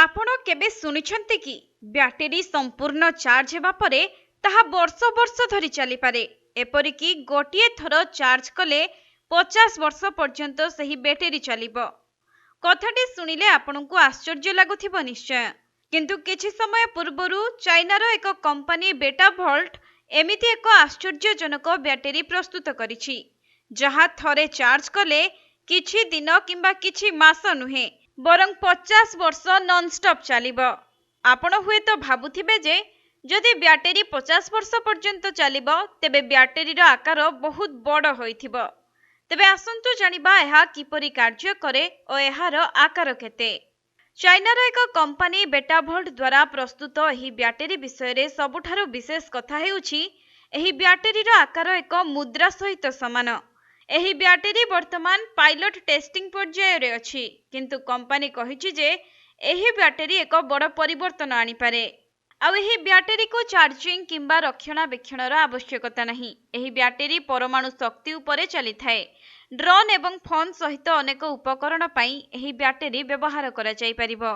आपण केबे सुनिछन्ते कि ब्याटेरी संपूर्ण चार्ज हेबा परे ताहा वर्ष वर्ष धरी चली पारे। एपरिकी गोटिए थर चार्ज कले 50 वर्ष पर्यंत सही बैटेरी चलिबो। कथाटी सुनिले आपनकु आश्चर्य लागुथिबो निश्चय, किंतु किछि समय पूर्वरु चाइनार एक कंपनी बेटा भोल्ट एमिति एक आश्चर्यजनक ब्याटेरी प्रस्तुत करिछि, जहा थरे चार्ज कले किछि दिन किंबा किछि मास नुहे बरं 50 वर्ष नॉनस्टॉप चलिबो। आपण हुए तो भाबुथिबे जे जदि ब्याटेरी 50 वर्ष पर्यंत चलिबो तेबे ब्याटेरीर आकार बहुत बड़ होइथिबो। तेबे आसंतु जानिबा एहा किपरि कार्य करे ओ एहार आकार केते। चाइनार एक कंपनी बेटा भोल्ट द्वारा प्रस्तुत एही ब्याटेरी विषय रे सबुठारु विशेष कथा हेउछि एही ब्याटेरीर आकार एक मुद्रा सहित समान। एही ब्याटेरी वर्तमान पायलट टेस्टिंग पर्याय रे अछि, किंतु कंपनी कहिछि जे एही ब्याटेरी एक बड़ परिवर्तन आनी पारे। आ एही ब्याटेरी को चार्जिंग किंबा रक्षणाबेक्षणर आवश्यकता नहीं। एही ब्याटेरी परमाणु शक्ति उपरे चली थाए। ड्रोन एवं फोन सहित अनेक उपकरण पई एही ब्याटेरी व्यवहार करा जाई परिबो।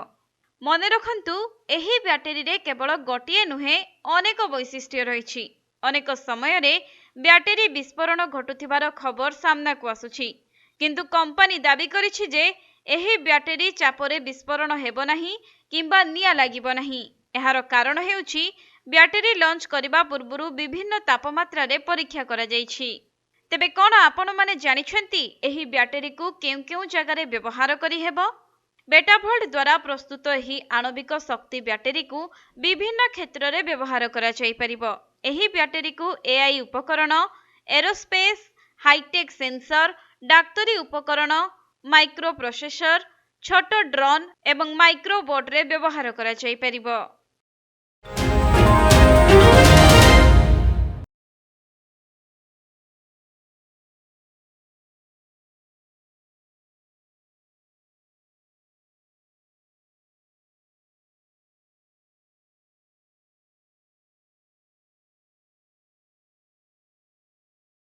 मने रखंतु एही ब्याटेरी रे केवल गोटिए नुहे अनेक वैशिष्ट्य रहिछि। अनेक समय रे ब्याटेरी विस्फोरण घटुथिबार खबर सामना को आसुछि, किंतु कंपनी दाबी करिछि जे एही ब्याटेरी चापरे विस्फोरण हेबो नाही किंबा निया लागिबो नाही। एहार कारण हेउछि ब्याटेरी लॉन्च करिबा पूर्वरु विभिन्न तापमात्रा रे परीक्षा करा जाइछि। तेबे कोन आपण माने जानिछन्ती एही ब्याटेरी को केउ केउ जगह रे व्यवहार करि हेबो? बेटा भोल्ट द्वारा प्रस्तुत एही आणविक शक्ति ब्याटेरी को विभिन्न क्षेत्र रे व्यवहार करा जाई परिबो। एही ब्याटेरी को एआई उपकरण, एरोस्पेस, हाईटेक सेंसर, डाक्तरी उपकरण, माइक्रो प्रोसेसर, छोट ड्रोन एवं माइक्रो बोट रे व्यवहार करा जाई परिबो।